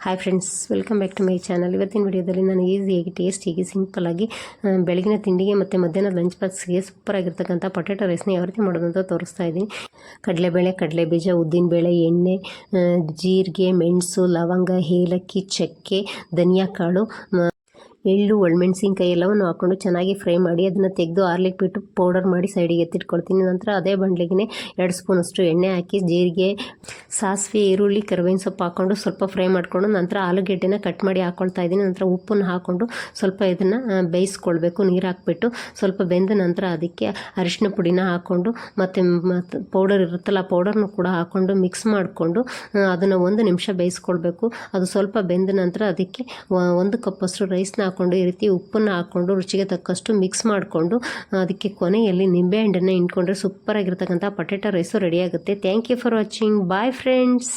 Hi friends, welcome back to my channel. ಇವತ್ತಿನ ವಿಡಿಯೋದಲ್ಲಿ ನಾನು ಈಸಿಯಾಗಿ ಟೇಸ್ಟಿಯಾಗಿ ಸಿಂಪಲ್ಲಾಗಿ ಬೆಳಗಿನ ತಿಂಡಿಗೆ ಮತ್ತು ಮಧ್ಯಾಹ್ನದ ಲಂಚ್ ಬಾಕ್ಸ್ಗೆ ಸೂಪರಾಗಿರ್ತಕ್ಕಂಥ ಪೊಟ್ಯಾಟೊ ರೈಸ್ನ ಯಾವ ರೀತಿ ಮಾಡೋದು ಅಂತ ತೋರಿಸ್ತಾ ಇದ್ದೀನಿ. ಕಡಲೆಬೇಳೆ, ಕಡಲೆಬೀಜ, ಉದ್ದಿನಬೇಳೆ, ಎಣ್ಣೆ, ಜೀರಿಗೆ, ಮೆಣಸು, ಲವಂಗ, ಏಲಕ್ಕಿ, ಚಕ್ಕೆ, ಧನಿಯಾ ಕಾಳು, ಎಳ್ಳು, ಒಣಮೆಣಸಿನ್ಕಾಯಿ ಎಲ್ಲವನ್ನು ಹಾಕ್ಕೊಂಡು ಚೆನ್ನಾಗಿ ಫ್ರೈ ಮಾಡಿ ಅದನ್ನು ತೆಗೆದು ಆರ್ಲಿಕ್ಕೆ ಬಿಟ್ಟು ಪೌಡರ್ ಮಾಡಿ ಸೈಡಿಗೆ ಎತ್ತಿಟ್ಕೊಳ್ತೀನಿ. ನಂತರ ಅದೇ ಬಾಣಲೆಗೆ 2 ಸ್ಪೂನಷ್ಟು ಎಣ್ಣೆ ಹಾಕಿ ಜೀರಿಗೆ, ಸಾಸಿವೆ, ಈರುಳ್ಳಿ, ಕರಿಬೇವಿನ ಸೊಪ್ಪು ಹಾಕ್ಕೊಂಡು ಸ್ವಲ್ಪ ಫ್ರೈ ಮಾಡಿಕೊಂಡು ನಂತರ ಆಲೂಗೆಡ್ಡೆನ ಕಟ್ ಮಾಡಿ ಹಾಕ್ಕೊಳ್ತಾ ಇದ್ದೀನಿ. ನಂತರ ಉಪ್ಪನ್ನು ಹಾಕ್ಕೊಂಡು ಸ್ವಲ್ಪ ಇದನ್ನು ಬೇಯಿಸ್ಕೊಳ್ಬೇಕು. ನೀರು ಹಾಕ್ಬಿಟ್ಟು ಸ್ವಲ್ಪ ಬೆಂದ ನಂತರ ಅದಕ್ಕೆ ಅರಿಶಿನ ಪುಡಿನ ಹಾಕ್ಕೊಂಡು ಮತ್ತು ಪೌಡರ್ ಇರುತ್ತಲ್ಲ ಆ ಪೌಡರ್ನು ಕೂಡ ಹಾಕ್ಕೊಂಡು ಮಿಕ್ಸ್ ಮಾಡಿಕೊಂಡು ಅದನ್ನು 1 ನಿಮಿಷ ಬೇಯಿಸ್ಕೊಳ್ಬೇಕು. ಅದು ಸ್ವಲ್ಪ ಬೆಂದ ನಂತರ ಅದಕ್ಕೆ 1 ಕಪ್ಪಷ್ಟು ರೈಸ್ನ ಹಾಕ್ಕೊಂಡು ಈ ರೀತಿ ಉಪ್ಪನ್ನು ಹಾಕ್ಕೊಂಡು ರುಚಿಗೆ ತಕ್ಕಷ್ಟು ಮಿಕ್ಸ್ ಮಾಡಿಕೊಂಡು ಅದಕ್ಕೆ ಕೊನೆಯಲ್ಲಿ ನಿಂಬೆಹಣ್ಣನ್ನು ಹಿಂಡ್ಕೊಂಡ್ರೆ ಸೂಪರಾಗಿರ್ತಕ್ಕಂಥ ಪೊಟ್ಯಾಟೊ ರೈಸು ರೆಡಿ ಆಗುತ್ತೆ. Thank you for watching. Bye friends.